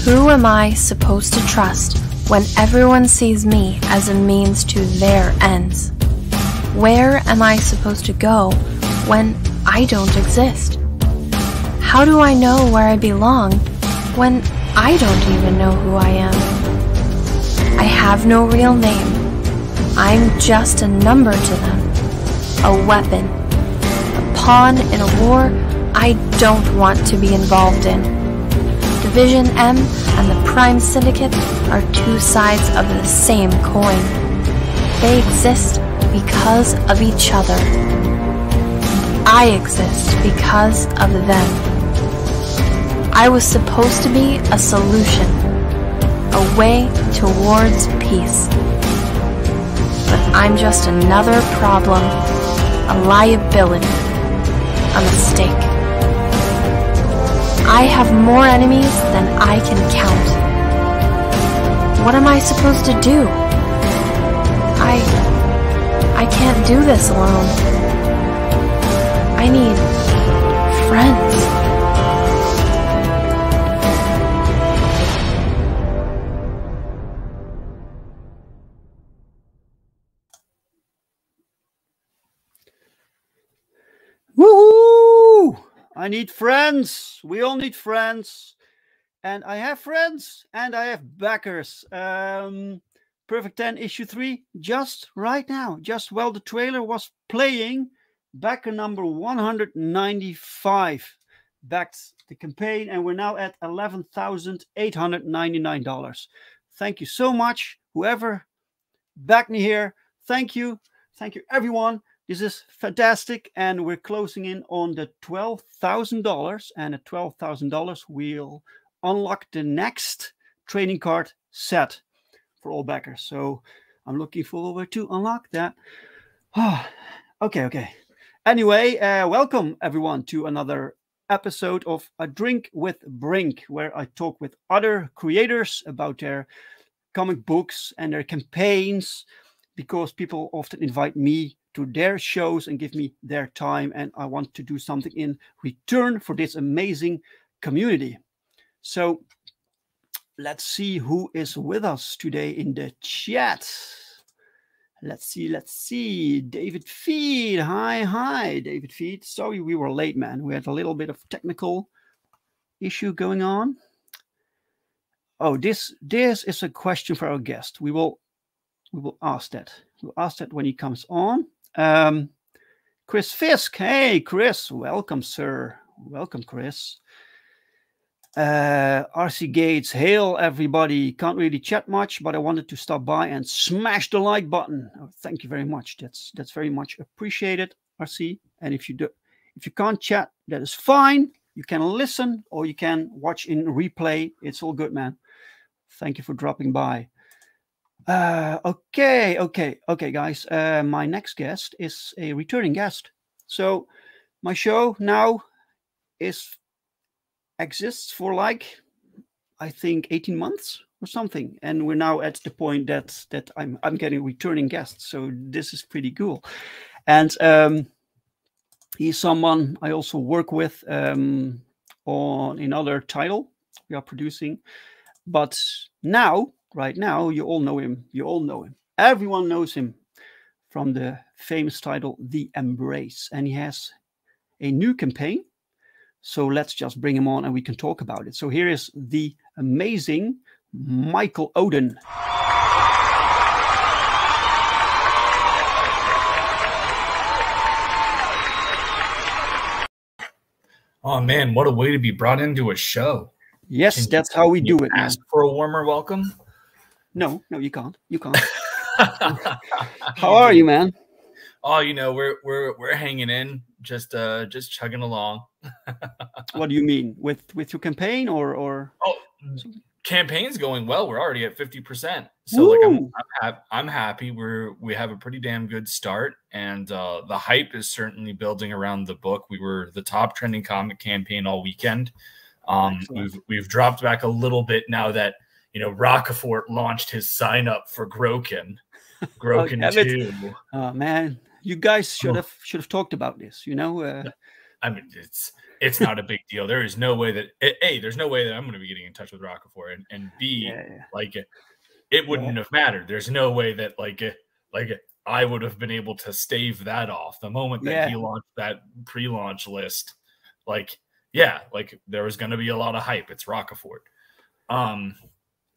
Who am I supposed to trust when everyone sees me as a means to their ends? Where am I supposed to go when I don't exist? How do I know where I belong when I don't even know who I am? I have no real name. I'm just a number to them, a weapon, a pawn in a war I don't want to be involved in. Division M and the Prime Syndicate are two sides of the same coin. They exist because of each other. I exist because of them. I was supposed to be a solution, a way towards peace. But I'm just another problem, a liability, a mistake. I have more enemies than I can count. What am I supposed to do? I can't do this alone. I need friends. Woohoo! I need friends. We all need friends. And I have friends and I have backers. Perfect 10 issue 3 just right now. Just while the trailer was playing, backer number 195 backed the campaign, and we're now at $11,899. Thank you so much, whoever backed me here. Thank you. Thank you, everyone. This is fantastic, and we're closing in on the $12,000, and at $12,000 we'll unlock the next trading card set for all backers. So I'm looking forward to unlock that. Okay. Anyway, welcome everyone to another episode of A Drink with Brink, where I talk with other creators about their comic books and their campaigns, because people often invite me to their shows and give me their time, and I want to do something in return for this amazing community. So let's see who is with us today in the chat. Let's see. David Feed. Hi, David Feed. Sorry we were late, man. We had a little bit of technical issue going on. Oh, this is a question for our guest. We will ask that. We'll ask that when he comes on. Chris Fisk. Hey, Chris. Welcome, sir. Welcome, Chris. RC Gates. Hail, everybody. Can't really chat much, but I wanted to stop by and smash the like button. Oh, thank you very much. That's very much appreciated, RC. And if you can't chat, that is fine. You can listen or you can watch in replay. It's all good, man. Thank you for dropping by. Okay, guys. My next guest is a returning guest. So my show now exists for like, I think 18 months or something, and we're now at the point that I'm getting returning guests. So this is pretty cool. And he's someone I also work with on another title we are producing. But now, right now, you all know him. Everyone knows him from the famous title The Embrace, and he has a new campaign. So let's just bring him on and we can talk about it. So here is the amazing Michael Oden. Oh man, what a way to be brought into a show. Yes, that's how we do it. Ask for a warmer welcome? No, you can't. How are you, man? Oh, we're hanging in, just chugging along. What do you mean, with your campaign or? Oh, campaign's going well. We're already at 50%. So like I'm happy. We have a pretty damn good start, and the hype is certainly building around the book. We were the top trending comic campaign all weekend. We've dropped back a little bit now that Rockefort launched his sign up for Groken 2. Man, you guys should have talked about this. I mean, it's not a big deal. There is no way that A, there's no way that I'm going to be getting in touch with Rockefeller, and B, like it wouldn't have mattered. There's no way that like I would have been able to stave that off the moment that he launched that pre-launch list. Like, yeah, like there was going to be a lot of hype. It's Rockefeller.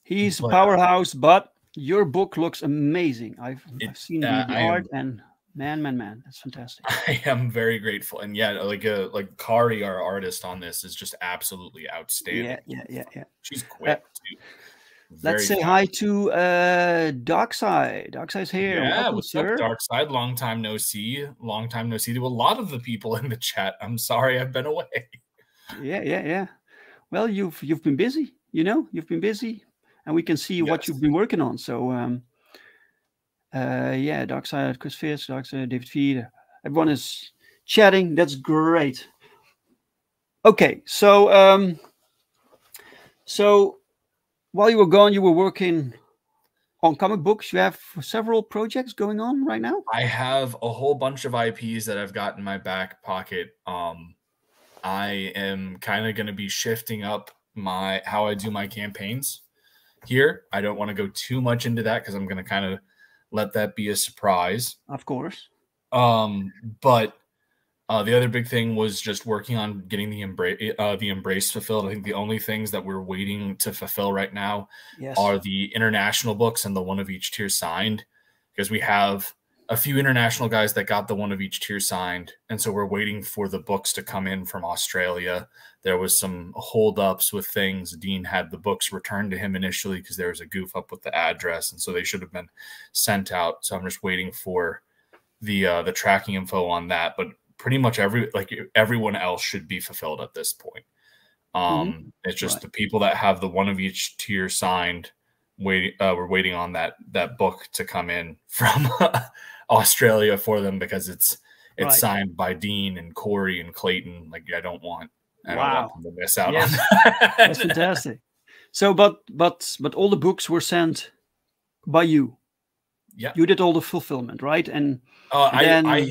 He's a powerhouse, but your book looks amazing. I've seen the art, and man, that's fantastic. I am very grateful, and yeah, like Kari, our artist on this, is just absolutely outstanding. Yeah. She's quick too. Let's say hi to Darkside. Darkside's here. Yeah, welcome, what's sir. up, Darkside? Long time no see. Long time no see to a lot of the people in the chat. I'm sorry I've been away. Yeah. Well, you've been busy. You know, you've been busy, and we can see what you've been working on. So, yeah, Darkside, Chris Fierce, Darkside, David Feed. Everyone is chatting. That's great. Okay, so while you were gone, you were working on comic books. You have several projects going on right now? I have a whole bunch of IPs that I've got in my back pocket. I am kind of going to be shifting up how I do my campaigns here. I don't want to go too much into that because I'm going to kind of let that be a surprise. Of course. But the other big thing was just working on getting the embrace fulfilled. I think the only things that we're waiting to fulfill right now are the international books and the one of each tier signed, because we have a few international guys that got the one of each tier signed. And so we're waiting for the books to come in from Australia. There was some holdups with things. Dean had the books returned to him initially because there was a goof up with the address. And so they should have been sent out. So I'm just waiting for the tracking info on that. But pretty much everyone else should be fulfilled at this point. It's just the people that have the one of each tier signed. We're waiting on that book to come in from Australia for them, because it's signed by Dean and Corey and Clayton. Like, I don't want them to miss out on that. That's fantastic. So, but all the books were sent by you. Yeah, you did all the fulfillment, right? And I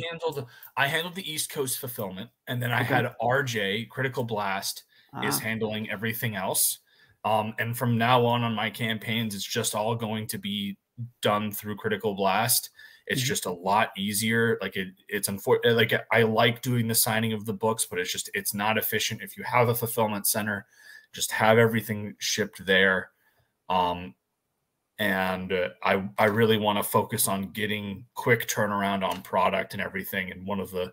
handled the East Coast fulfillment, and then I had RJ Critical Blast is handling everything else. And from now on my campaigns, it's just all going to be done through Critical Blast. It's just a lot easier. Like it's unfortunate. Like, I like doing the signing of the books, but it's not efficient. If you have a fulfillment center, just have everything shipped there. And I really want to focus on getting quick turnaround on product and everything. And one of the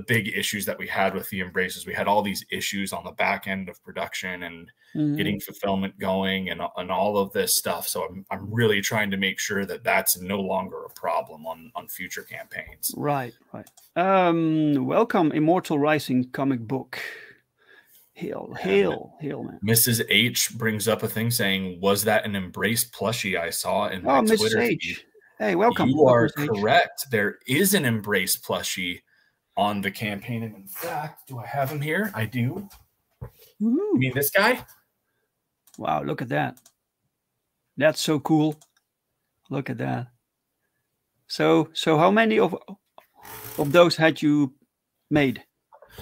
big issues that we had with the embraces, we had all these issues on the back end of production and getting fulfillment going and all of this stuff. So I'm really trying to make sure that that's no longer a problem on future campaigns. Right. Welcome, Immortal Rising comic book. Hail, man. Mrs. H brings up a thing saying, was that an Embrace plushie I saw in my Twitter Mrs. H. Feed? Hey, welcome. You are correct. There is an Embrace plushie on the campaign. And in fact, do I have him here? I do. You mean this guy? Wow, look at that. That's so cool. Look at that. So how many of those had you made?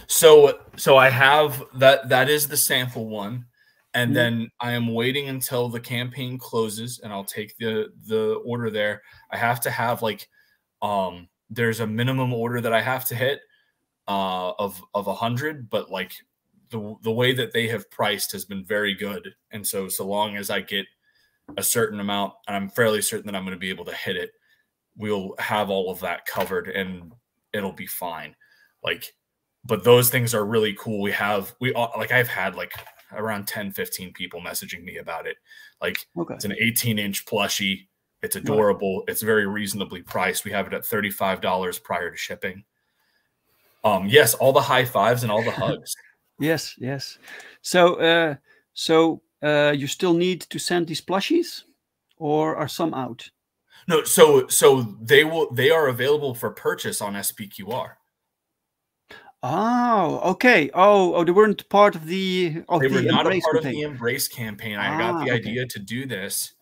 So I have that is the sample one, and then I am waiting until the campaign closes, and I'll take the order there. I have to have there's a minimum order that I have to hit of 100, but like the way that they have priced has been very good, and so long as I get a certain amount, and I'm fairly certain that I'm going to be able to hit it, we'll have all of that covered, and it'll be fine. But those things are really cool. I've had around 10-15 people messaging me about it. It's an 18-inch plushie. It's adorable. It's very reasonably priced. We have it at $35 prior to shipping. Yes, all the high fives and all the hugs. Yes. So you still need to send these plushies, or are some out? No, so they are available for purchase on SPQR. Oh, okay. Oh, they weren't part of the. They were not a part of the Embrace campaign. I got the idea to do this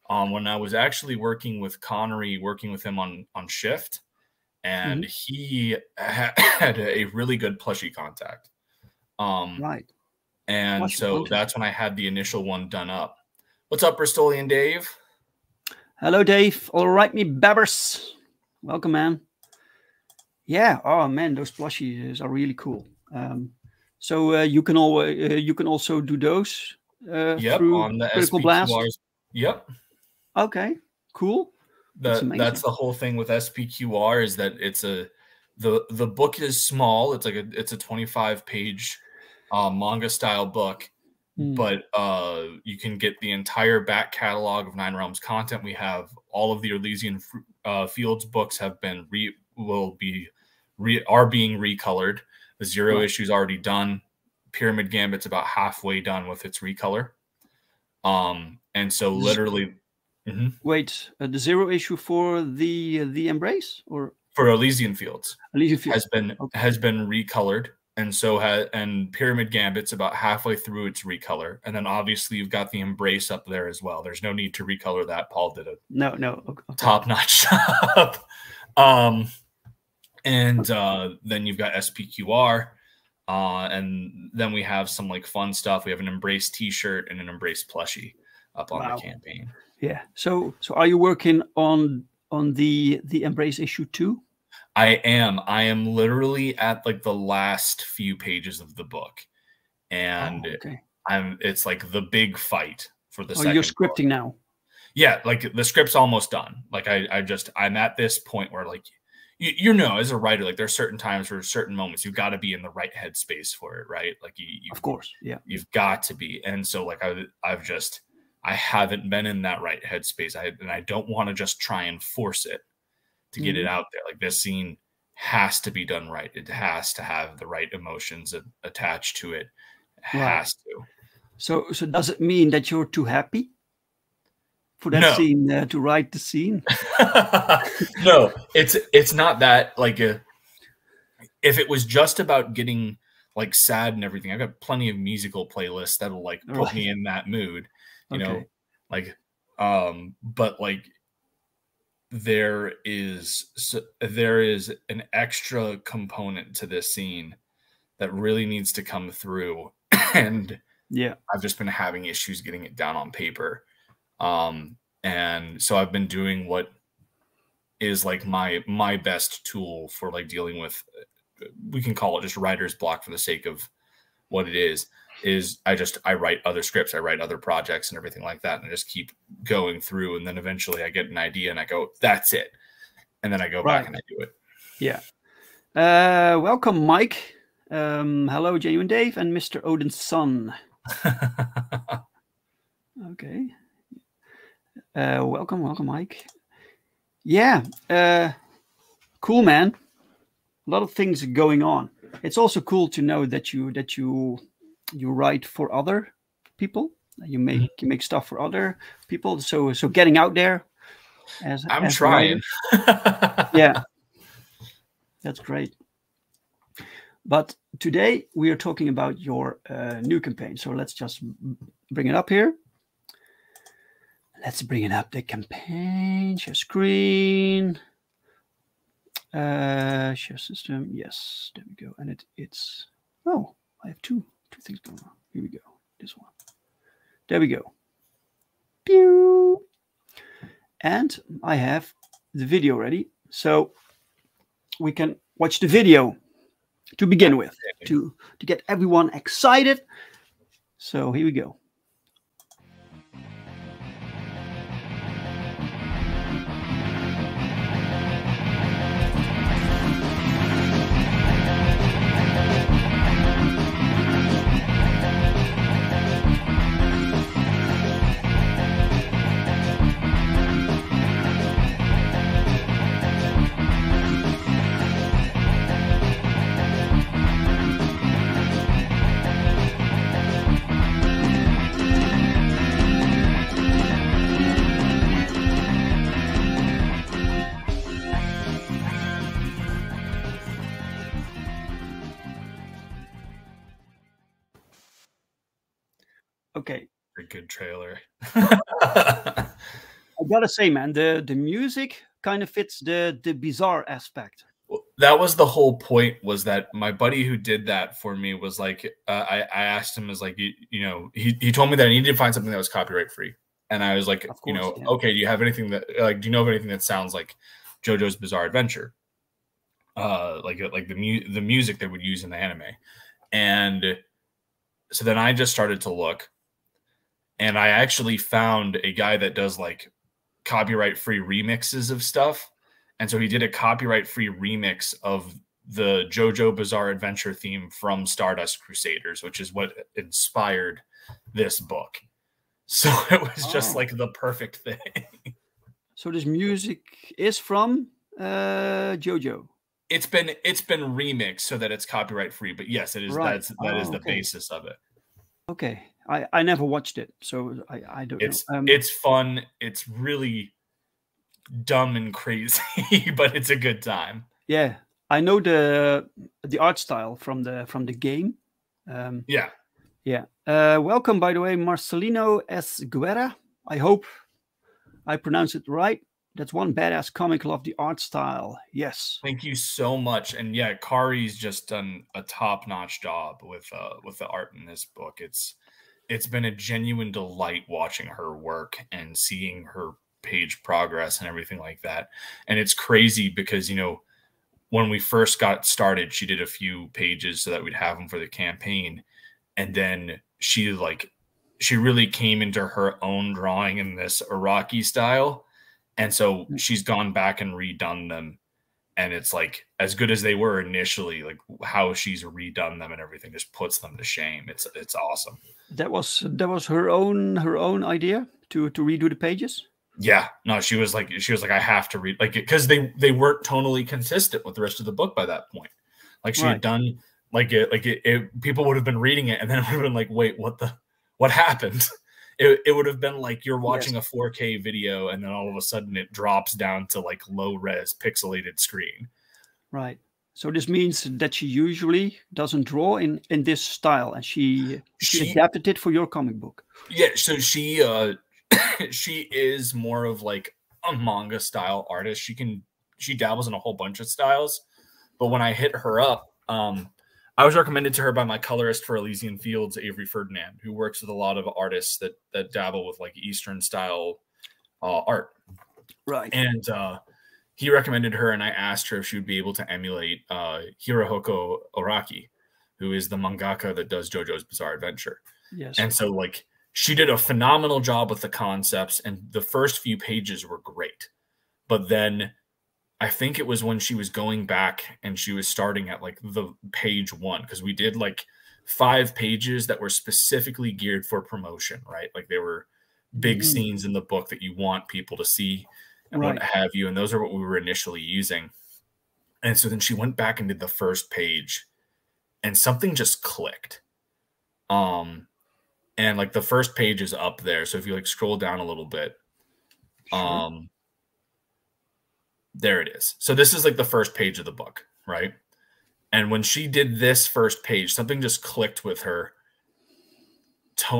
when I was actually working with Connery, working with him on Shift, and he had a really good plushie contact. Right. And Plushie so contact. that's when I had the initial one done up. What's up, Bristolian Dave? Hello, Dave. All right, me babbers. Welcome, man. Yeah. Oh man, those plushies are really cool. So you can also do those through on the Critical SPQRs. Blast. Yep. Okay. Cool. That's the whole thing with SPQR, is that it's the book is small. It's like it's a 25-page manga style book, but you can get the entire back catalog of Nine Realms content. We have all of the Elysian Fields books are being recolored. The Zero issue's already done. Pyramid Gambit's about halfway done with its recolor. And so literally. Wait, the Zero issue for the Embrace, or for Elysian Fields? Elysian Fields has been recolored, and Pyramid Gambit's about halfway through its recolor, and then obviously you've got the Embrace up there as well. There's no need to recolor that. Paul did a top-notch job. Then you've got SPQR, and then we have some like fun stuff. We have an Embrace T-shirt and an Embrace plushie up on the campaign. Yeah. So are you working on the Embrace issue 2? I am literally at like the last few pages of the book, and it's like the big fight for the second. You're scripting now? Yeah, like the script's almost done. Like I'm at this point where, like, you know, as a writer, like there's certain times or certain moments you've got to be in the right headspace for it, right? Like you of course, yeah, you've got to be. And so like I haven't been in that right headspace. And I don't want to just try and force it to get it out there. Like this scene has to be done right. It has to have the right emotions attached to it. It has to. So does it mean that you're too happy for that scene to write the scene? No, it's not that. Like if it was just about getting like sad and everything, I've got plenty of musical playlists that'll like put me in that mood. You know, like, but like there is an extra component to this scene that really needs to come through, and I've just been having issues getting it down on paper, and so I've been doing what is like my best tool for like dealing with, we can call it just writer's block for the sake of what it is I write other scripts, I write other projects and everything like that, and I just keep going through, and then eventually I get an idea and I go, that's it, and then I go back and I do it. Yeah. Welcome, Mike. Hello, Genuine Dave and Mr. Oden's son. Okay. Welcome, Mike. Yeah. Cool, man. A lot of things going on. It's also cool to know that you write for other people. You make stuff for other people. So getting out there. I'm trying. Yeah, that's great. But today we are talking about your new campaign. So let's just bring it up here. Let's bring it up. The campaign, share screen, share system. Yes, there we go. And it's I have two things going on. Here we go. This one. There we go. Pew. And I have the video ready, so we can watch the video to begin with, to get everyone excited. So here we go. Okay. A good trailer. I gotta say, man, the music kind of fits the Bizzare aspect. that was the whole point, was that my buddy who did that for me was like, I asked him, is like, you know, he told me that I needed to find something that was copyright free. And I was like, you know, okay, do you have anything that, like, do you know of anything that sounds like JoJo's Bizarre Adventure? Like the music they would use in the anime. And so then I just started to look, and I actually found a guy that does like copyright free remixes of stuff. And so he did a copyright free remix of the JoJo Bizarre Adventure theme from Stardust Crusaders, which is what inspired this book. So it was just like the perfect thing. So this music is from JoJo. It's been remixed so that it's copyright free, but yes, it is. Right. That is the basis of it. Okay, I never watched it, so I don't know. It's fun. It's really dumb and crazy, but it's a good time. Yeah, I know the art style from the game. Yeah. Welcome, by the way, Marcelino S. Guerra. I hope I pronounced it right. That's one badass comic. Love the art style. Yes. Thank you so much. And yeah, Kari's just done a top-notch job with the art in this book. It's been a genuine delight watching her work and seeing her page progress and everything like that. And it's crazy because, you know, when we first got started, she did a few pages so that we'd have them for the campaign. And then she really came into her own drawing in this Iraqi style. And so she's gone back and redone them. And it's like, as good as they were initially, like how she's redone them and everything just puts them to shame. It's awesome. That was her own idea to redo the pages. Yeah, no, she was like, I have to read, like, because they weren't tonally consistent with the rest of the book by that point. Like she had done people would have been reading it and then it would have been like, wait, what happened? It would have been like you're watching a 4K video and then all of a sudden it drops down to like low res pixelated screen. Right. So this means that she usually doesn't draw in this style, and she adapted it for your comic book. Yeah. So she is more of like a manga style artist. She dabbles in a whole bunch of styles, but when I hit her up, I was recommended to her by my colorist for Elysian Fields, Avery Ferdinand, who works with a lot of artists that dabble with like Eastern style art. Right. And he recommended her, and I asked her if she would be able to emulate Hirohiko Araki, who is the mangaka that does JoJo's Bizarre Adventure. Yes. And so like she did a phenomenal job with the concepts, and the first few pages were great. But then I think it was when she was going back and she was starting at like the page 1, because we did like 5 pages that were specifically geared for promotion, right? Like they were big scenes in the book that you want people to see and what have you. And those are what we were initially using. And so then she went back and did the first page and something just clicked. And like the first page is up there. So if you like scroll down a little bit, there it is. So this is like the first page of the book, right? And when she did this first page, something just clicked with her,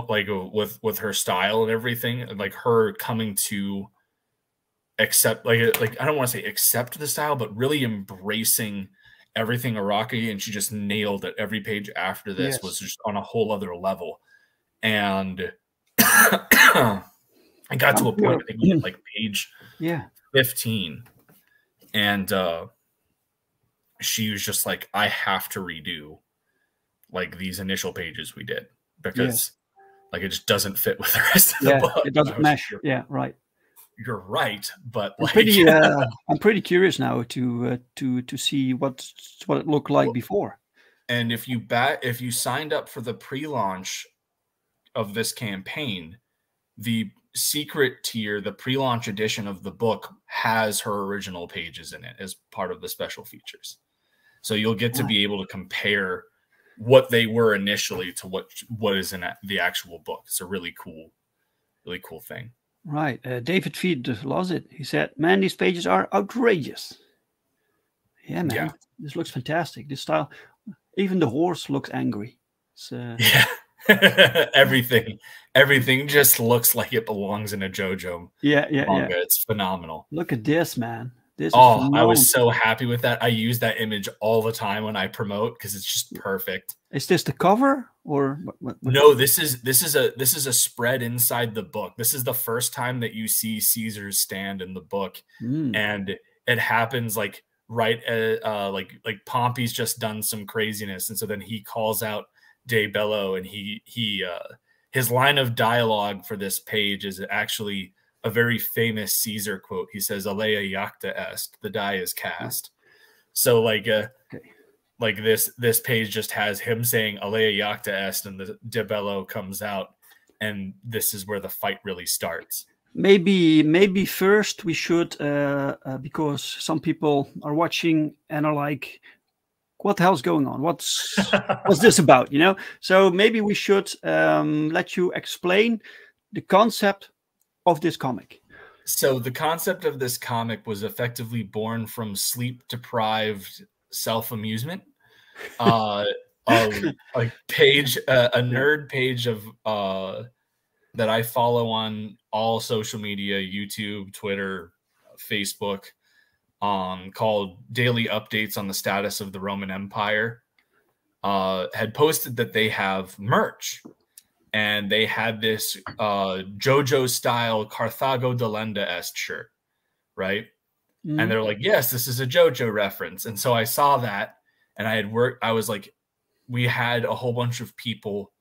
like with her style and everything, and like her coming to accept, like I don't want to say accept the style, but really embracing everything Araki. And she just nailed it. Every page after this was just on a whole other level. And I got to a point, I think, like page 15. And she was just like, I have to redo like these initial pages we did, because like it just doesn't fit with the rest of the book. It doesn't mesh. Yeah, right. You're right, but like, I'm pretty curious now to see what it looked like before. And if you signed up for the pre-launch of this campaign, the secret tier, the pre-launch edition of the book, has her original pages in it as part of the special features. So you'll get to be able to compare what they were initially to what is in the actual book. It's a really cool thing. Right. David Feed loves it. He said, man, these pages are outrageous. Yeah, man. Yeah. This looks fantastic. This style, even the horse looks angry. Yeah. everything just looks like it belongs in a JoJo manga. It's phenomenal. Look at this, man. This is Oh, I phenomenal. was so happy with that. I use that image all the time when I promote because it's just perfect. Is this the cover or what? No, this is a spread inside the book. This is the first time that you see Caesar's stand in the book, and it happens like right like Pompey's just done some craziness, and so then he calls out De Bello, and his line of dialogue for this page is actually a very famous Caesar quote. He says, "Alea iacta est," the die is cast. So like like this page just has him saying "Alea iacta est," and the De Bello comes out, and this is where the fight really starts. Maybe first we should because some people are watching and are like, what the hell's going on? What's this about? You know? So maybe we should let you explain the concept of this comic. So the concept of this comic was effectively born from sleep-deprived self-amusement. A page, a nerd page of that I follow on all social media, YouTube, Twitter, Facebook, called Daily Updates on the Status of the Roman Empire, had posted that they have merch. And they had this JoJo style Carthago Delenda-esque shirt, right? And they're like, yes, this is a JoJo reference. And so I saw that, and I was like, we had a whole bunch of people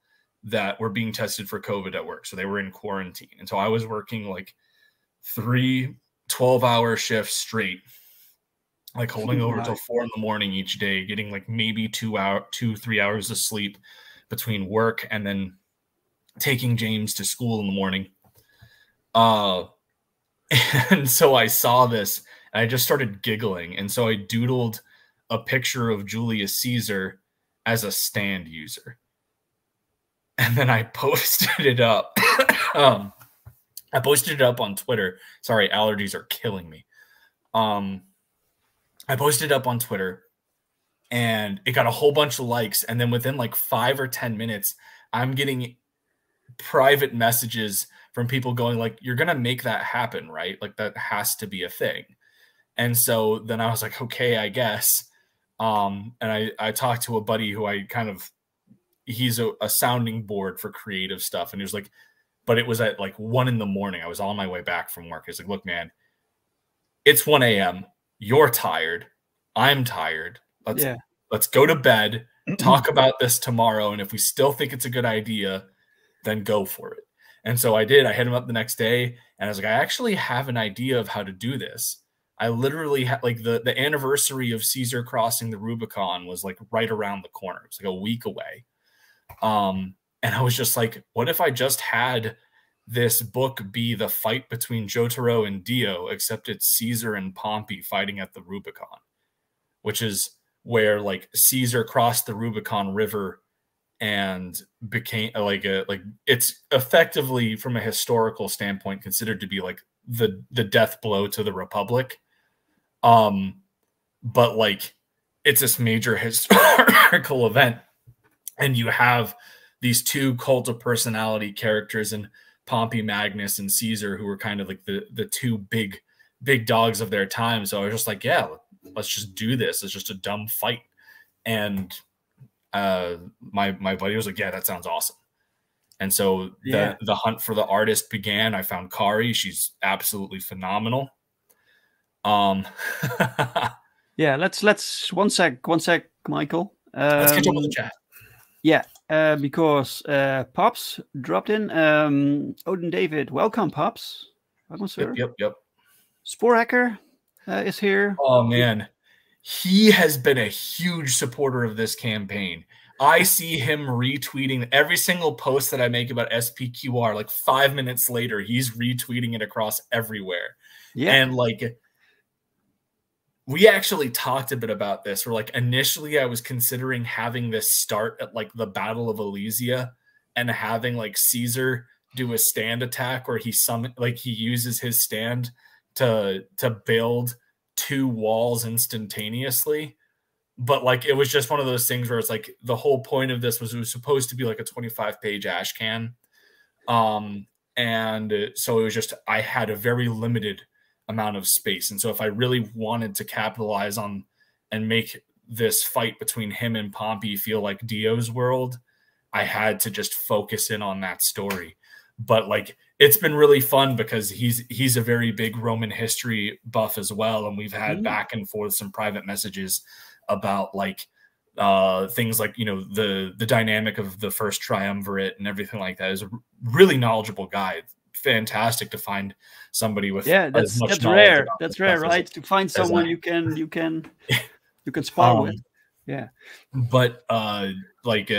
that were being tested for COVID at work. So they were in quarantine. And so I was working like 3 12-hour shifts straight, like holding over till 4 in the morning each day, getting like maybe 2-3 hours of sleep between work and then taking James to school in the morning. And so I saw this and I just started giggling. And so I doodled a picture of Julius Caesar as a stand user. And then I posted it up. I posted it up on Twitter. Sorry, allergies are killing me. I posted it up on Twitter and it got a whole bunch of likes. And then within like 5 or 10 minutes, I'm getting private messages from people going like, you're going to make that happen, right? Like that has to be a thing. And so then I was like, okay, I guess. And I talked to a buddy who he's a sounding board for creative stuff. And he was like, but it was at like 1 in the morning. I was on my way back from work. He's like, look, man, it's 1 a.m. You're tired. I'm tired. Let's go to bed, talk about this tomorrow. And if we still think it's a good idea, then go for it. And so I did. I hit him up the next day and I was like, I actually have an idea of how to do this. I literally had like the anniversary of Caesar crossing the Rubicon was like right around the corner. It was like a week away. And I was just like, what if I just had this book be the fight between Jotaro and Dio, except it's Caesar and Pompey fighting at the Rubicon, which is where like Caesar crossed the Rubicon River and became like it's effectively from a historical standpoint considered to be like the death blow to the Republic. But like it's this major historical event, and you have these 2 cult of personality characters in Pompey Magnus and Caesar, who were kind of like the 2 big dogs of their time. So I was just like, yeah, let's just do this. It's just a dumb fight. And my buddy was like, yeah, that sounds awesome. And so the hunt for the artist began. I found Kari. She's absolutely phenomenal. Yeah, let's one sec, Michael. Let's catch up with the chat. Yeah, because Pops dropped in. Oden David, welcome, Pops. Welcome, sir. Yep. Sporehacker is here. Oh man, he has been a huge supporter of this campaign. I see him retweeting every single post that I make about SPQR. Like 5 minutes later, he's retweeting it across everywhere. Yeah, and like we actually talked a bit about this. Where like initially I was considering having this start at like the Battle of Elysia and having like Caesar do a stand attack where he uses his stand to build 2 walls instantaneously. But like it was just one of those things where it's like the whole point of this was it was supposed to be like a 25-page ash can. And so it was just I had a very limited amount of space. And so if I really wanted to capitalize on and make this fight between him and Pompey feel like Dio's world, I had to just focus in on that story. But like, it's been really fun because he's a very big Roman history buff as well. And we've had back and forth some private messages about like things like, you know, the dynamic of the first triumvirate and everything like that. Is a really knowledgeable guy. Fantastic to find somebody with that's rare. That's rare, right? To find someone you can spar with. Yeah. But like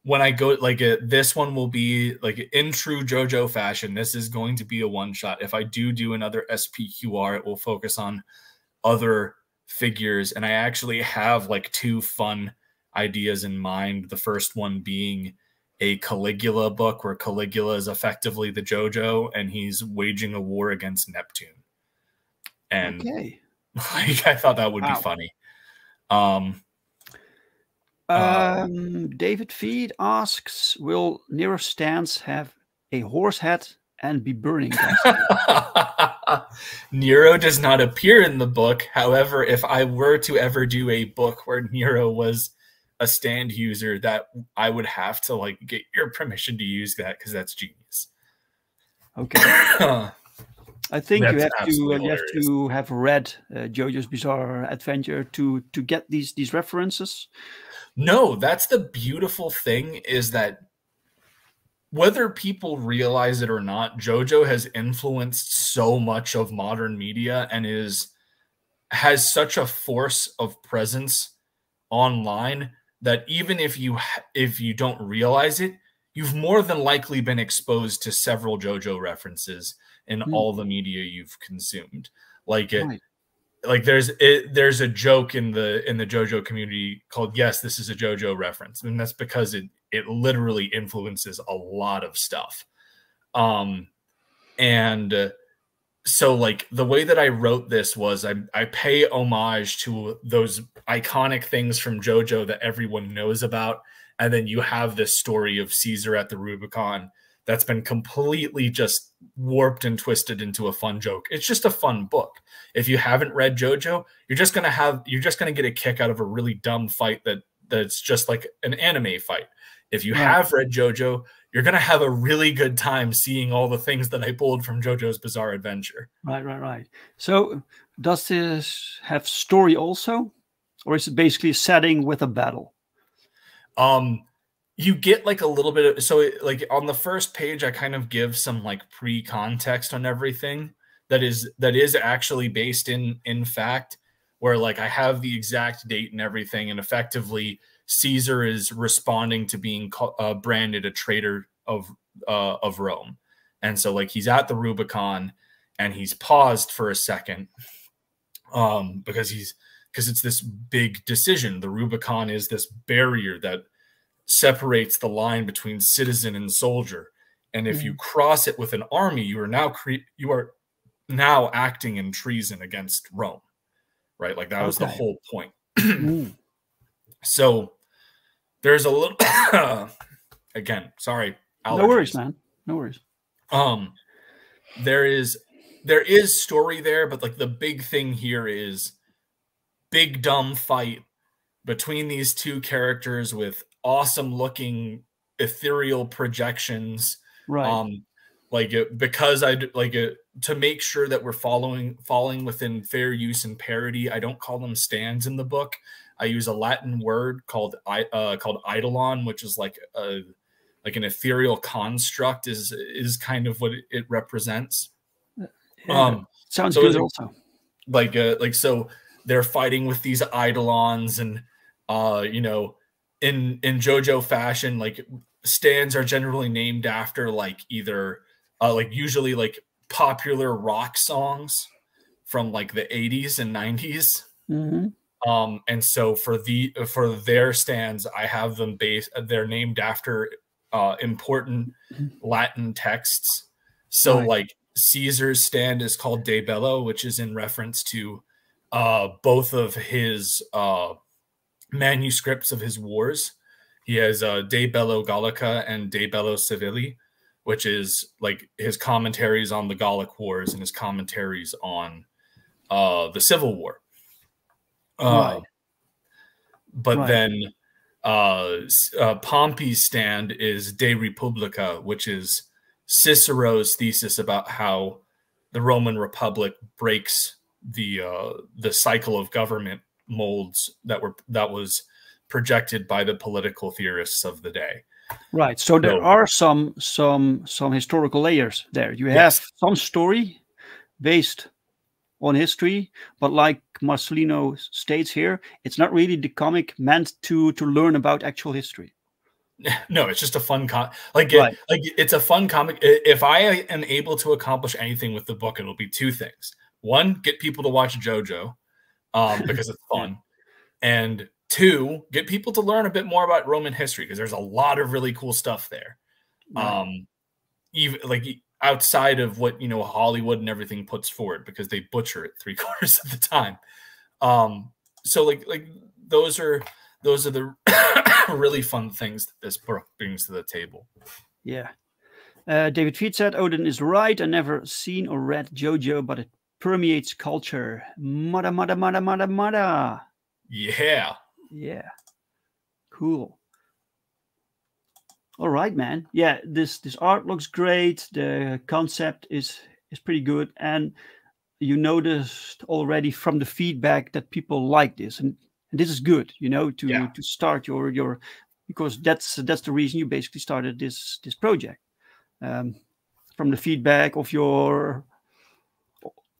when I go, like this one will be like in true JoJo fashion. This is going to be a one shot. If I do another SPQR, it will focus on other figures. And I actually have like 2 fun ideas in mind. The first one being a Caligula book where Caligula is effectively the JoJo and he's waging a war against Neptune. And like, I thought that would be funny. David Feed asks, will Nero's stance have a horse head and be burning? Nero does not appear in the book. However, if I were to ever do a book where Nero was a stand user, that I would have to like get your permission to use that, because that's genius. Okay. I think you have to have read JoJo's Bizarre Adventure to get these references. No, that's the beautiful thing, is that whether people realize it or not, JoJo has influenced so much of modern media and has such a force of presence online that even if you don't realize it, you've more than likely been exposed to several JoJo references in all the media you've consumed. Like like there's a joke in the JoJo community called "Yes, this is a JoJo reference," and that's because it literally influences a lot of stuff. So like the way that I wrote this was I pay homage to those iconic things from JoJo that everyone knows about, and then you have this story of Caesar at the Rubicon that's been completely just warped and twisted into a fun joke. It's just a fun book. If you haven't read JoJo, you're just gonna get a kick out of a really dumb fight that's just like an anime fight. If you have read JoJo, you're gonna have a really good time seeing all the things that I pulled from JoJo's Bizarre Adventure. Right. So does this have story also, or is it basically a setting with a battle? You get like a little bit of, so like on the first page, I kind of give some like pre-context on everything that is actually based in fact, where like I have the exact date and everything, and effectively Caesar is responding to being branded a traitor of Rome. And so like he's at the Rubicon and he's paused for a second because it's this big decision. The Rubicon is this barrier that separates the line between citizen and soldier. And if you cross it with an army, you are now acting in treason against Rome, right? Like that was the whole point. So there's a little, again, sorry. Allergies. No worries, man. No worries. There is story there, but like the big thing here is big dumb fight between these two characters with awesome looking ethereal projections. Right. Because to make sure that we're falling within fair use and parody, I don't call them stands in the book. I use a Latin word called eidolon, which is like an ethereal construct is kind of what it represents. Sounds so good also. So they're fighting with these eidolons, and in JoJo fashion, like stands are generally named after like either usually like popular rock songs from like the 80s and 90s. And so for their stands, I have them they're named after important Latin texts. So like Caesar's stand is called De Bello, which is in reference to both of his manuscripts of his wars. He has De Bello Gallica and De Bello Civili, which is like his commentaries on the Gallic Wars and his commentaries on the Civil War. Right. But Right. then Pompey's stand is De Republica, which is Cicero's thesis about how the Roman Republic breaks the cycle of government molds that was projected by the political theorists of the day. Right. So there are some historical layers there. You have some story based on history, but like Marcelino states here, it's not really the comic meant to learn about actual history. No, it's just a fun it's a fun comic. If I am able to accomplish anything with the book, it'll be two things. One, get people to watch JoJo because it's fun. And two, get people to learn a bit more about Roman history because there's a lot of really cool stuff there. Right. Even like outside of what Hollywood and everything puts forward, because they butcher it 3/4 of the time. So like those are the really fun things that this book brings to the table. Yeah. David Feet said, Oden is right. I never seen or read JoJo, but it permeates culture. Mada, mada, mada, mada, mada. Yeah. Yeah. Cool. All right, man. Yeah, this art looks great. The concept is pretty good. And you noticed already from the feedback that people like this. And this is good, to start your because that's the reason you basically started this project. From the feedback of your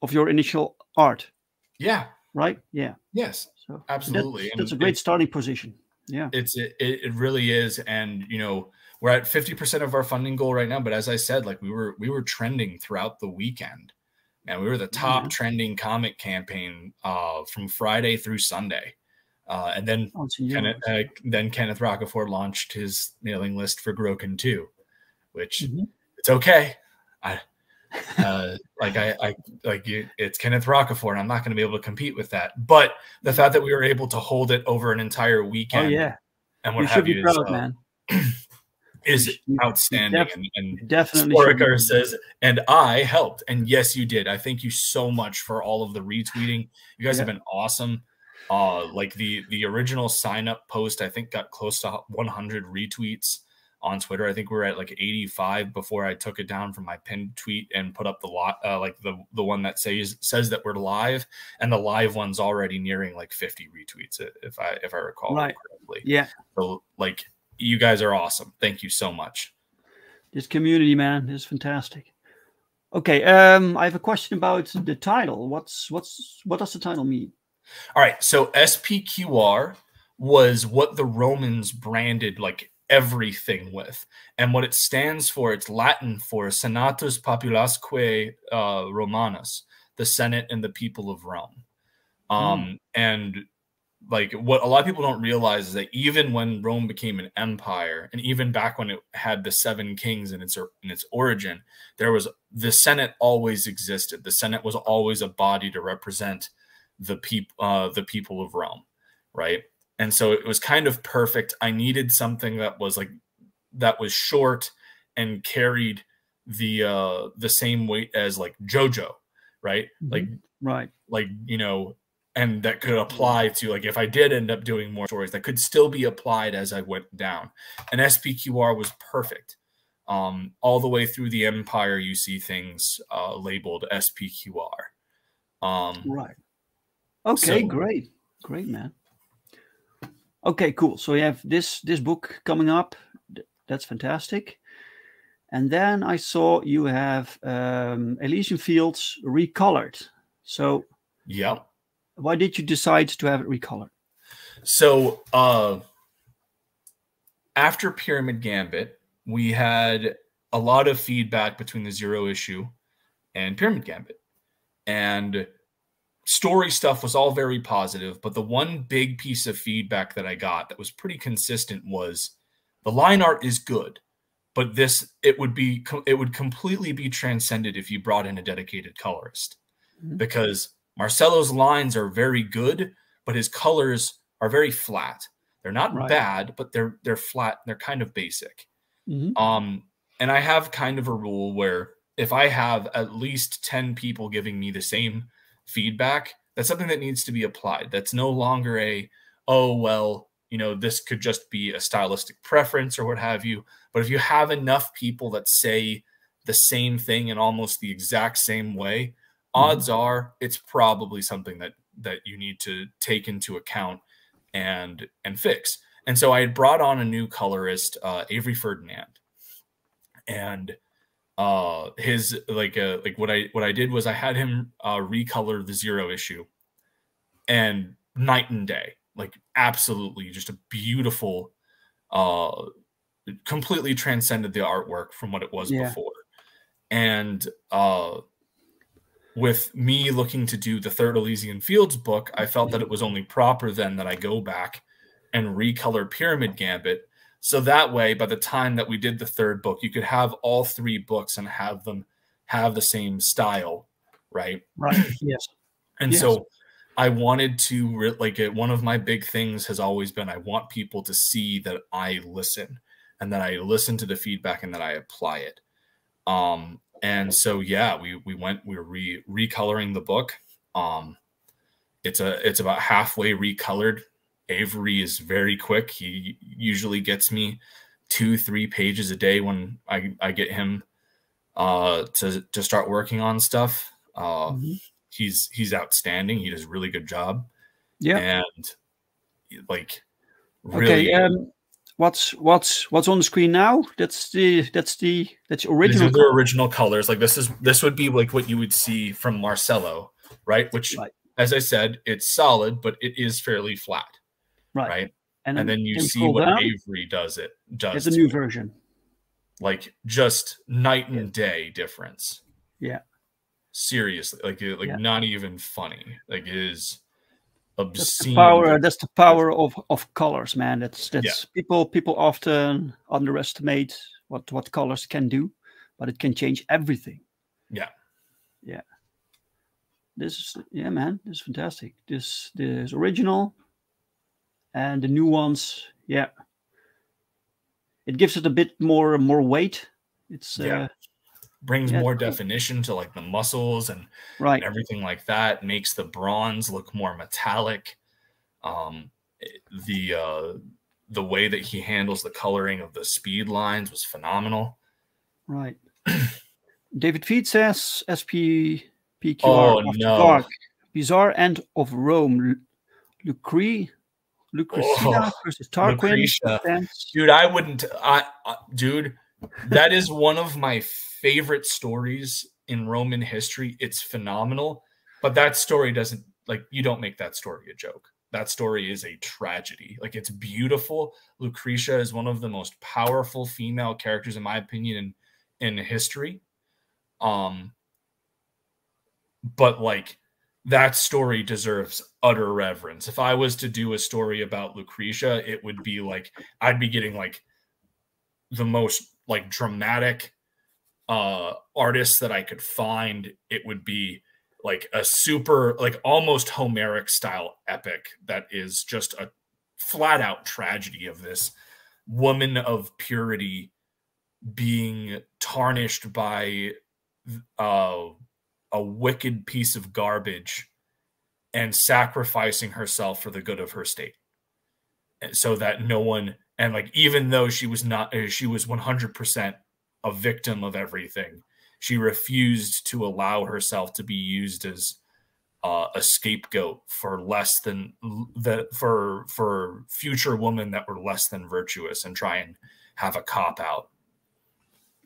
initial art. Yeah. Right? Yeah. Yes. So absolutely. That's a great starting position. Yeah. It really is. And we're at 50% of our funding goal right now. But as I said, like we were trending throughout the weekend. And we were the top trending comic campaign from Friday through Sunday. And then Kenneth Rocafort launched his mailing list for Groken 2, which it's okay. It's Kenneth Rocafort, and I'm not going to be able to compete with that. But the fact that we were able to hold it over an entire weekend, and what have you, is outstanding. And definitely, Sporikar says, and I helped, and yes, you did. I thank you so much for all of the retweeting. You guys have been awesome. Like the original sign up post, I think got close to 100 retweets on Twitter. I think we were at like 85 before I took it down from my pinned tweet and put up the one that says that we're live, and the live one's already nearing like 50 retweets if I recall correctly. Yeah. So like you guys are awesome. Thank you so much. This community, man, is fantastic. Okay, I have a question about the title. What does the title mean? All right, so SPQR was what the Romans branded like everything with, and what it stands for, it's Latin for Senatus Populasque Romanus, the Senate and the people of Rome. And like what a lot of people don't realize is that even when Rome became an empire, and even back when it had the 7 kings in its origin, there was the Senate always existed. The Senate was always a body to represent the people of Rome, right? And so it was kind of perfect. I needed something that was short and carried the same weight as like JoJo, right? And that could apply to like if I did end up doing more stories that could still be applied as I went down. And SPQR was perfect. All the way through the empire, you see things labeled SPQR. Right. Okay, great, man. Okay, cool. So you have this book coming up. That's fantastic. And then I saw you have Elysian Fields Recolored. So yeah, why did you decide to have it recolored? So after Pyramid Gambit, we had a lot of feedback between the 0 issue and Pyramid Gambit, and story stuff was all very positive, but the one big piece of feedback that I got that was pretty consistent was the line art is good, but it would completely be transcended if you brought in a dedicated colorist, because Marcelo's lines are very good, but his colors are very flat. They're not bad, but they're flat. They're kind of basic. And I have kind of a rule where if I have at least 10 people giving me the same feedback, that's something that needs to be applied. That's no longer a, oh, well, you know, this could just be a stylistic preference or what have you. But if you have enough people that say the same thing in almost the exact same way, odds are it's probably something that you need to take into account and fix. And so I had brought on a new colorist, Avery Ferdinand, and his what I did was I had him recolor the 0 issue, and night and day, like absolutely just a beautiful, completely transcended the artwork from what it was before. And with me looking to do the third Elysian Fields book, I felt that it was only proper then that I go back and recolor Pyramid Gambit. So that way, by the time that we did the third book, you could have all 3 books and have them have the same style, right? Right. Yes. And so I wanted to, like, one of my big things has always been I want people to see that I listen, and that I listen to the feedback, and that I apply it. And so, yeah, we were recoloring the book. It's about halfway recolored. Avery is very quick. He usually gets me 2-3 pages a day when I get him to start working on stuff. He's outstanding. He does a really good job. Yeah. And like, really. Okay. What's on the screen now? That's original. These are the original colors. Like this would be like what you would see from Marcello, right? Which, as I said, it's solid, but it is fairly flat. Right. And then you see what Avery does. It's a new version. Like just night and day difference. Yeah. Seriously. Like not even funny. Like it is obscene. That's the power of colors, man. That's people often underestimate what colors can do, but it can change everything. Yeah. Yeah. This is man, this is fantastic. This is original. And the new ones, it gives it a bit more weight. It's brings more definition to like the muscles and everything like that. Makes the bronze look more metallic. The way that he handles the coloring of the speed lines was phenomenal. Right. David Feed says SPQR. Oh no! Dark, Bizzare End of Rome. Lucretia versus Tarquin. Dude, I wouldn't. Dude, that is one of my favorite stories in Roman history. It's phenomenal, but that story doesn't, like, you don't make that story a joke. That story is a tragedy. Like, it's beautiful. Lucretia is one of the most powerful female characters, in my opinion, in history. But like, that story deserves utter reverence. If I was to do a story about Lucretia, it would be like, I'd be getting like the most like dramatic artists that I could find. It would be like a super, like almost Homeric style epic that is just a flat out tragedy of this woman of purity being tarnished by a wicked piece of garbage and sacrificing herself for the good of her state, and so that no one, and like, even though she was 100% a victim of everything, she refused to allow herself to be used as a scapegoat for less than for future women that were less than virtuous and try and have a cop out.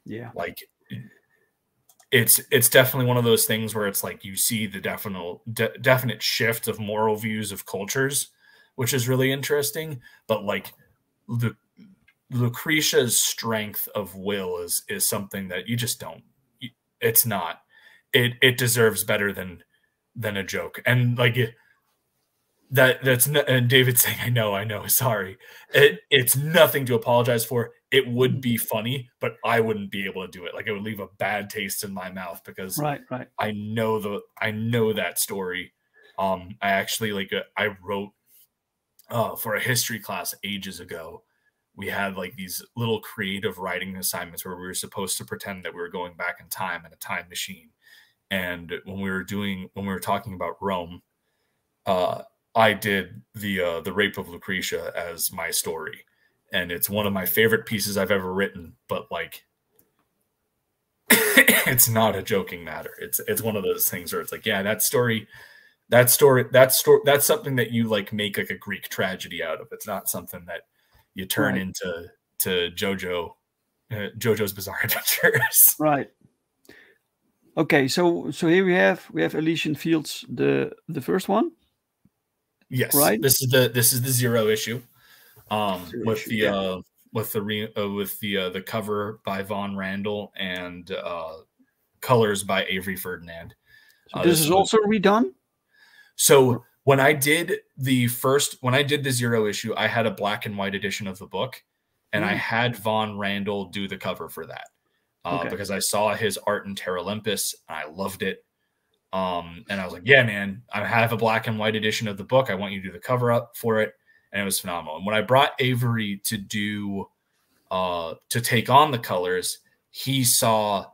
Yeah. Like, it's definitely one of those things where it's like you see the definite shift of moral views of cultures, which is really interesting. But like Lucretia's strength of will is something that you just don't. It's not. It deserves better than a joke. And like that's not, and David's saying, I know, sorry. It's nothing to apologize for. It would be funny, but I wouldn't be able to do it. Like, it would leave a bad taste in my mouth because I know that story. I actually I wrote for a history class ages ago we had like these little creative writing assignments where we were supposed to pretend that we were going back in time in a time machine. And when we were talking about Rome, I did the Rape of Lucretia as my story, and it's one of my favorite pieces I've ever written. But like, it's not a joking matter. It's one of those things where it's like, yeah, that's something that you like make like a Greek tragedy out of. It's not something that you turn into JoJo's Bizarre Adventures. Right. Okay, so here we have Elysian Fields, the first one. Yes, right. This is the 0 issue, with the cover by Von Randall and colors by Avery Ferdinand. So this is also redone. So when I did the 0 issue, I had a black and white edition of the book, and I had Von Randall do the cover for that. Because I saw his art in Terra Olympus, and I loved it. And I was like, yeah, man, I have a black and white edition of the book. I want you to do the cover up for it. And it was phenomenal. And when I brought Avery to take on the colors, he saw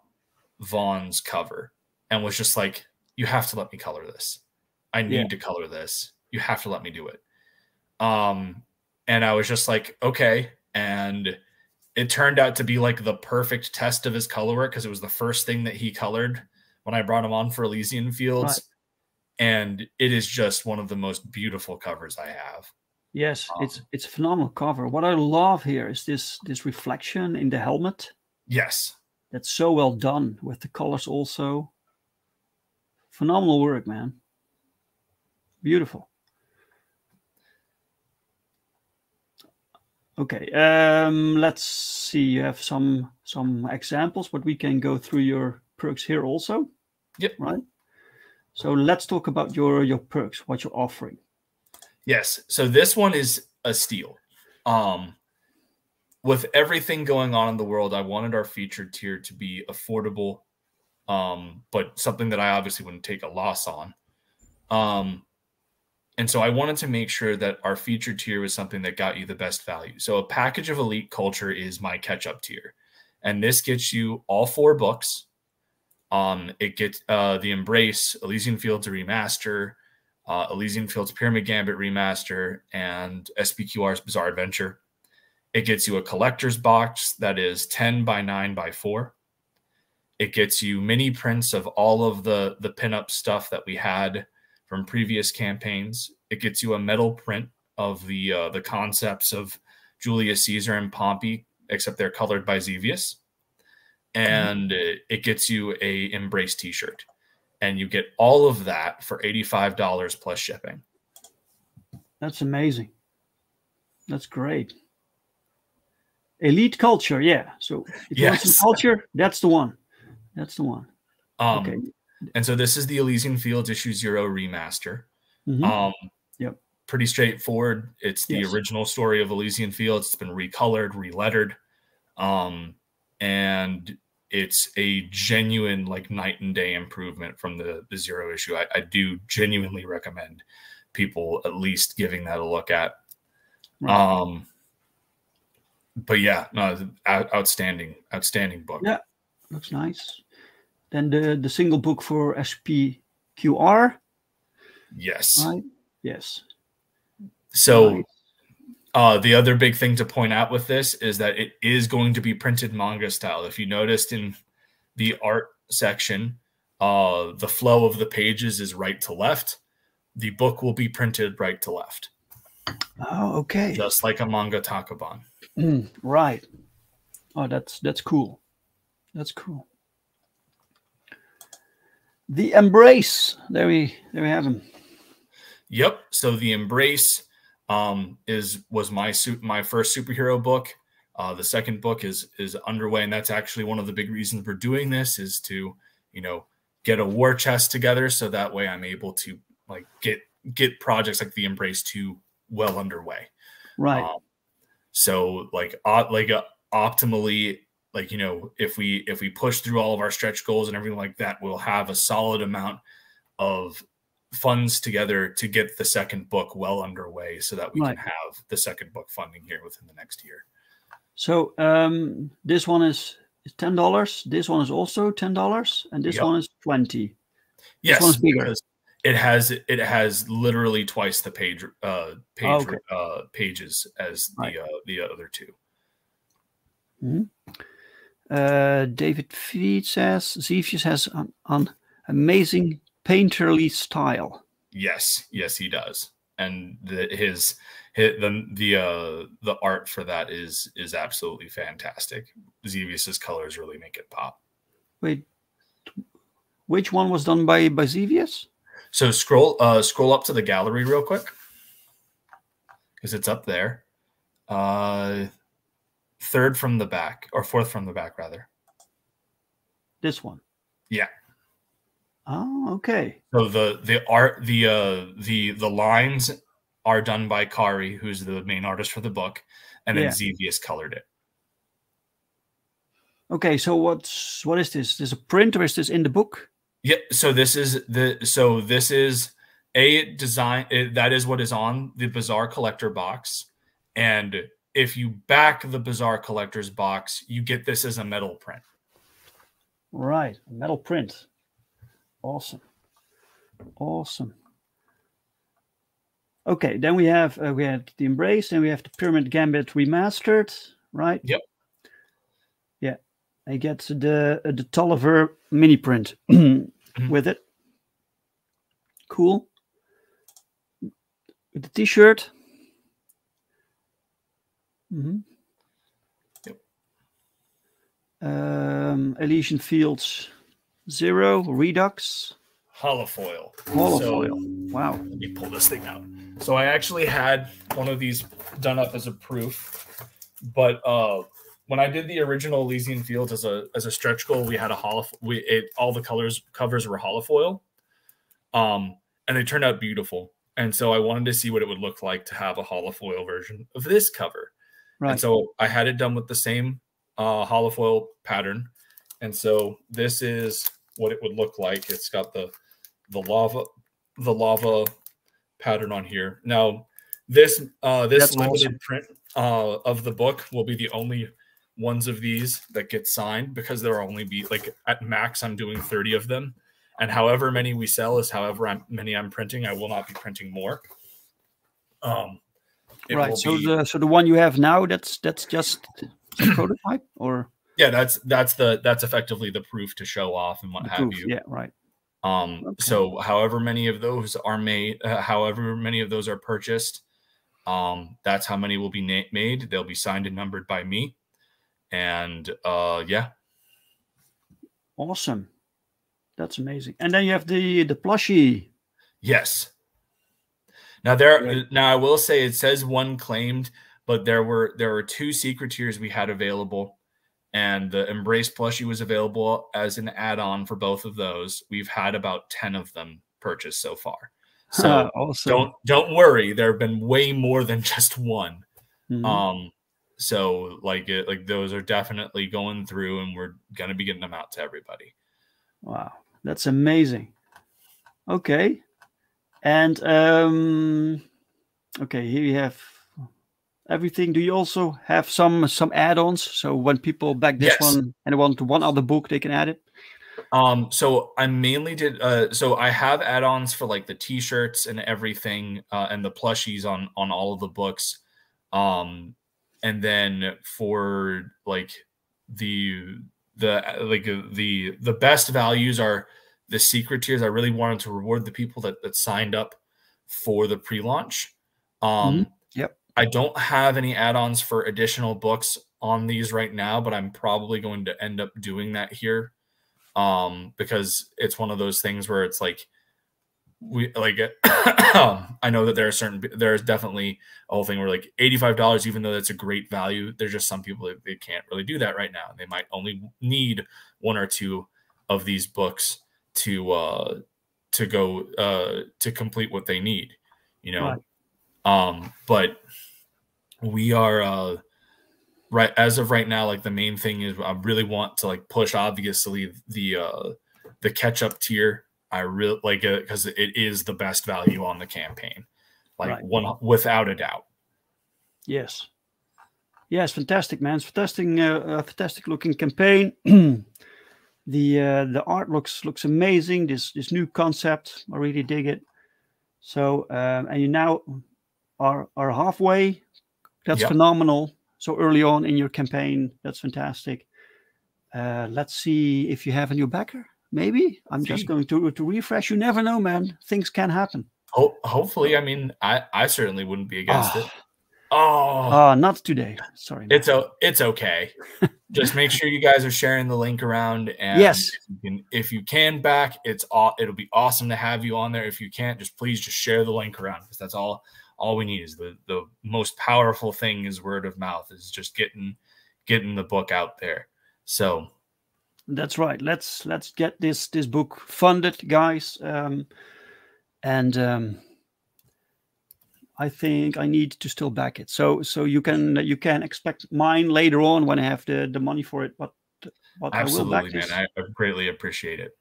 Vaughn's cover and was just like, you have to let me color this. I need to color this. You have to let me do it. And I was just like, okay. And it turned out to be like the perfect test of his color work, because it was the first thing that he colored when I brought him on for Elysian Fields. Right. And it is just one of the most beautiful covers I have. Yes, it's a phenomenal cover. What I love here is this reflection in the helmet. Yes. That's so well done with the colors also. Phenomenal work, man. Beautiful. Okay, let's see. You have some examples, but we can go through your perks here also. Yep. Right. So let's talk about your perks, what you're offering. Yes. So this one is a steal. With everything going on in the world, I wanted our featured tier to be affordable, but something that I obviously wouldn't take a loss on. And so I wanted to make sure that our featured tier was something that got you the best value. So a package of elite culture is my catch-up tier. And this gets you all 4 books. It gets the Embrace, Elysian Fields Remaster, Elysian Fields Pyramid Gambit Remaster, and SPQR's Bizarre Adventure. It gets you a collector's box that is 10 by 9 by 4. It gets you mini prints of all of the pinup stuff that we had from previous campaigns. It gets you a metal print of the concepts of Julius Caesar and Pompey, except they're colored by Xevious. And it gets you a Embrace t-shirt. And you get all of that for $85 plus shipping. That's amazing. That's great. Elite culture, yeah. So if you want some culture, that's the one. That's the one. Okay. And so this is the Elysian Fields issue 0 remaster. Yep. Pretty straightforward. It's the original story of Elysian Fields. It's been recolored, relettered. And it's a genuine like night and day improvement from the 0 issue. I do genuinely recommend people at least giving that a look at. Right. But yeah, no, outstanding book. Yeah, looks nice. Then the single book for SPQR. Yes. Right. Yes. So the other big thing to point out with this is that it is going to be printed manga style. If you noticed in the art section, the flow of the pages is right to left. The book will be printed right to left. Oh, okay. Just like a manga takoban. Right. Oh, that's cool. That's cool. The Embrace. There we have him. Yep. So the Embrace was my first superhero book. The second book is underway, and that's actually one of the big reasons we're doing this, is to, get a war chest together, so that way I'm able to like get projects like the Embrace 2 well underway. Right. So optimally, if we push through all of our stretch goals and everything like that, we'll have a solid amount of funds together to get the second book well underway, so that we can have the second book funding here within the next year. So this one is $10. This one is also $10, and this one is 20. Yes, this one's bigger. Because it has literally twice the pages as the other two. David Feed says Xevious has an amazing painterly style. Yes, he does, and the art for that is absolutely fantastic. Xevious's colors really make it pop. Wait, which one was done by Xevious? So scroll up to the gallery real quick, because it's up there. Third from the back, or fourth from the back, rather. This one. Yeah. Oh, okay. So the art, the lines are done by Kari, who's the main artist for the book, and then Xevious colored it. Okay, so what is this? Is this a print, or is this in the book? Yeah. So this is a design. That is what is on the Bizzare collector box, and if you back the Bizzare collector's box, you get this as a metal print. Right, a metal print. Awesome. Okay, then we had the Embrace, and we have the Pyramid Gambit Remastered, right? Yep. Yeah, I get the Tolliver mini print with it. Cool. With the T-shirt. Yep. Elysian Fields 0 Redux. Holofoil. Wow. Let me pull this thing out. So I actually had one of these done up as a proof, but when I did the original Elysian Fields as a stretch goal, we had all the covers were holofoil, and they turned out beautiful. And so I wanted to see what it would look like to have a holofoil version of this cover. Right. And so I had it done with the same holofoil pattern. And so this is what it would look like. It's got the lava pattern on here. Now, this limited print of the book will be the only ones of these that get signed, because there will only be, like, at max, I'm doing 30 of them. And however many we sell is however many I'm printing. I will not be printing more. Right. So the one you have now, that's just a prototype, or yeah, that's effectively the proof to show off and what have you. Yeah, right. Okay. So however many of those are made, however many of those are purchased, that's how many will be made. They'll be signed and numbered by me, and yeah. Awesome. That's amazing. And then you have the plushie. Yes. Now I will say it says one claimed, but there were 2 secret tiers we had available, and the Embrace plushie was available as an add-on for both of those. We've had about 10 of them purchased so far. So awesome. Don't worry, there have been way more than just one. So like those are definitely going through, and we're gonna be getting them out to everybody. Wow, that's amazing. Okay. And okay, here you have everything. Do you also have some add-ons? So when people back this one and they want one other book, they can add it? So I mainly did so I have add-ons for like the t-shirts and everything, and the plushies on all of the books. And then for like the best values are the secret tiers. I really wanted to reward the people that signed up for the pre-launch. Yep. I don't have any add-ons for additional books on these right now, but I'm probably going to end up doing that here, because it's one of those things where it's like I know that there's definitely a whole thing where like $85, even though that's a great value, there's just some people that they can't really do that right now. They might only need 1 or 2 of these books to complete what they need, you know. Right. But we are right as of right now, like the main thing is I really want to like push obviously the catch-up tier. I really like it because it is the best value on the campaign, like one without a doubt. Yes. Yes, fantastic, man. It's fantastic, fantastic looking campaign. The art looks amazing. This new concept, I really dig it. So and you now are halfway. That's phenomenal. So early on in your campaign, that's fantastic. Let's see if you have a new backer. Maybe I'm just going to refresh. You never know, man. Things can happen. Hopefully, I mean, I certainly wouldn't be against it. Not today. Sorry. Man. It's okay. Just make sure you guys are sharing the link around, and yes, if you can back, it'll be awesome to have you on there. If you can't, please share the link around, because that's all we need. Is the most powerful thing is word of mouth, is just getting the book out there. So that's right. Let's get this book funded, guys. I think I need to still back it. So you can expect mine later on when I have the money for it. But absolutely, I will back this. Man. I greatly appreciate it.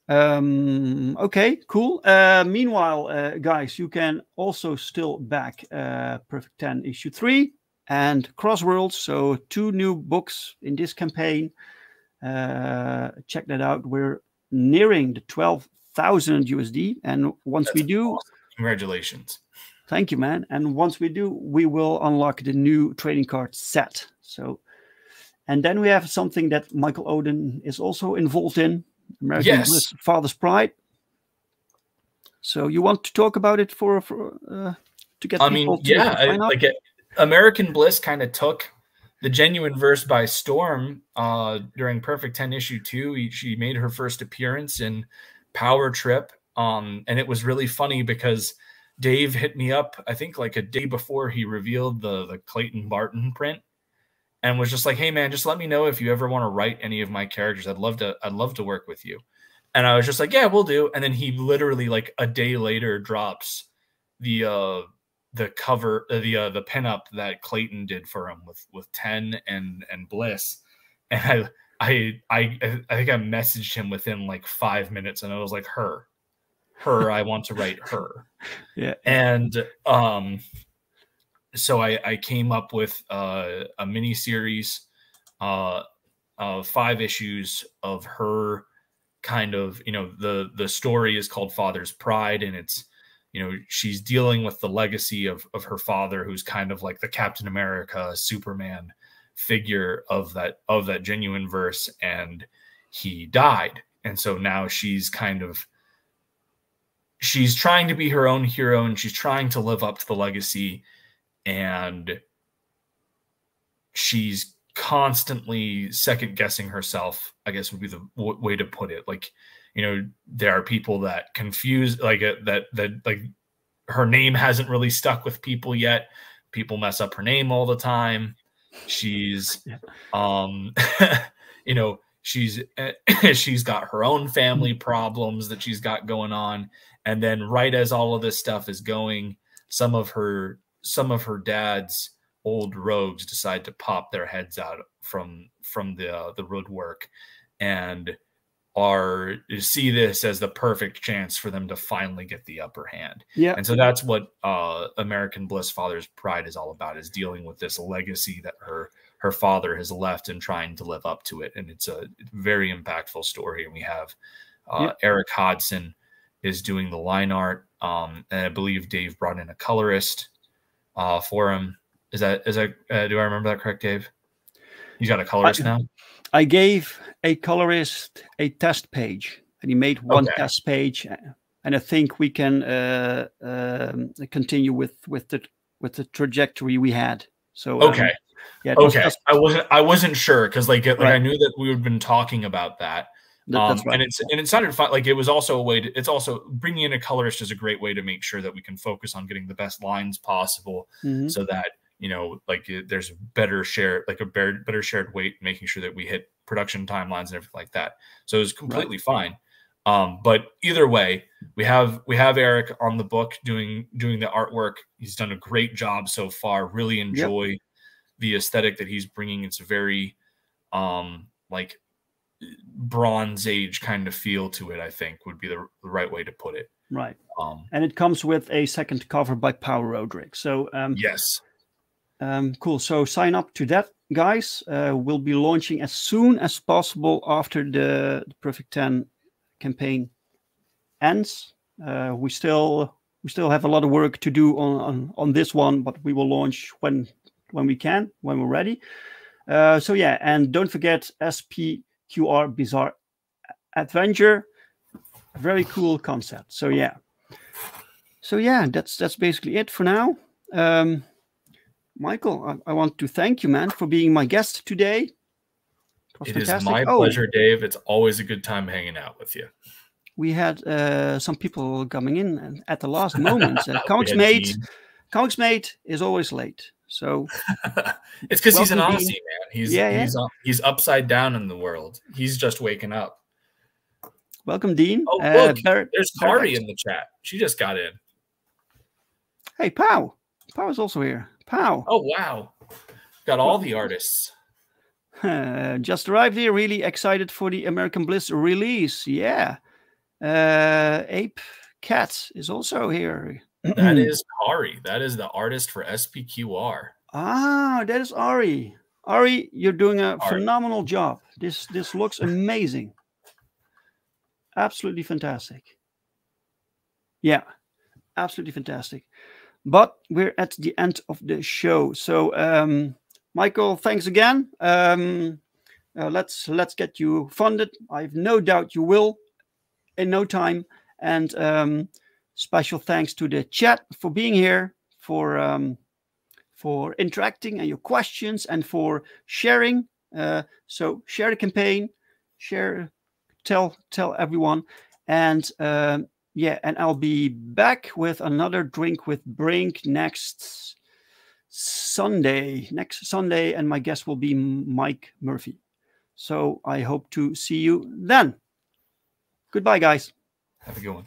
Okay, cool. Meanwhile, guys, you can also still back Perfect 10 issue 3 and Crossworlds. So 2 new books in this campaign. Check that out. We're nearing the 12,000 USD, and once we do, awesome. Congratulations. Thank you, man. And once we do, we will unlock the new trading card set. So, and then we have something that Michael Oden is also involved in, American Bliss, Father's Pride. So you want to talk about it to get people to sign up? Like American Bliss kind of took the genuine verse by storm during Perfect 10 issue 2. She made her first appearance in Power Trip, and it was really funny because Dave hit me up, I think like a day before he revealed the Clayton Barton print, and was just like, "Hey man, just let me know if you ever want to write any of my characters. I'd love to work with you." And I was just like, "Yeah, we'll do." And then he literally like a day later drops the cover, the pinup that Clayton did for him with 10 and Bliss. And I think I messaged him within like 5 minutes, and I was like, her, I want to write her. Yeah. And so I came up with a mini series of 5 issues of her. Kind of, the story is called Father's Pride, and it's, she's dealing with the legacy of her father, who's kind of like the Captain America, Superman figure of that genuine verse, and he died. And so now she's trying to be her own hero, and she's trying to live up to the legacy, and she's constantly second guessing herself, I guess would be the way to put it. Like, there are people that confuse, like that like her name hasn't really stuck with people yet. People mess up her name all the time. She's she's got her own family problems that she's got going on. And then right as all of this stuff is going, some of her dad's old rogues decide to pop their heads out from the woodwork, and see this as the perfect chance for them to finally get the upper hand. Yeah. And so that's what American Bliss Father's Pride is all about, is dealing with this legacy that her father has left and trying to live up to it. And it's a very impactful story. And we have Eric Hodson is doing the line art, and I believe Dave brought in a colorist for him. Is that do I remember that correct, Dave? He's got a colorist now? I gave a colorist a test page, and he made one test page, and I think we can continue with the trajectory we had. So yeah, I wasn't sure, because like I knew that we had been talking about that. That's right. And it sounded fun. Like, it was also a way to, it's also bringing in a colorist is a great way to make sure that we can focus on getting the best lines possible, so that like there's better shared weight, making sure that we hit production timelines and everything like that. So it was completely fine. But either way, we have Eric on the book doing the artwork. He's done a great job so far. Really enjoy the aesthetic that he's bringing. It's a very like Bronze Age kind of feel to it, I think would be the right way to put it. Right. And it comes with a second cover by Power Roderick. So yes. Cool. So sign up to that, guys. We'll be launching as soon as possible after the Perfect 10 campaign ends. We still have a lot of work to do on this one, but we will launch when we can, when we're ready. So yeah, and don't forget SPQR Bizzare Adventure. Very cool concept. So yeah, that's basically it for now. Michael, I want to thank you, man, for being my guest today. It is my pleasure, Dave. It's always a good time hanging out with you. We had some people coming in at the last moment. Comics Mate is always late. So it's because he's an Aussie, man. He's upside down in the world. He's just waking up. Welcome, Dean. Oh, look, there's Kari in the chat. She just got in. Hey, Pow. Pow is also here. Pow. Oh, wow. Got all the artists. Just arrived here. Really excited for the American Bliss release. Yeah. Ape Cat is also here. That is Ari. That is the artist for SPQR. Ah, that is Ari. Ari, you're doing a phenomenal job. This looks amazing. Absolutely fantastic. Yeah, absolutely fantastic. But we're at the end of the show. So, Michael, thanks again. Let's get you funded. I have no doubt you will in no time. And special thanks to the chat for being here, for interacting and your questions, and for sharing. So share the campaign, tell everyone, and yeah, and I'll be back with another Drink with Brink next Sunday, and my guest will be Mike Murphy. So I hope to see you then. Goodbye, guys. Have a good one.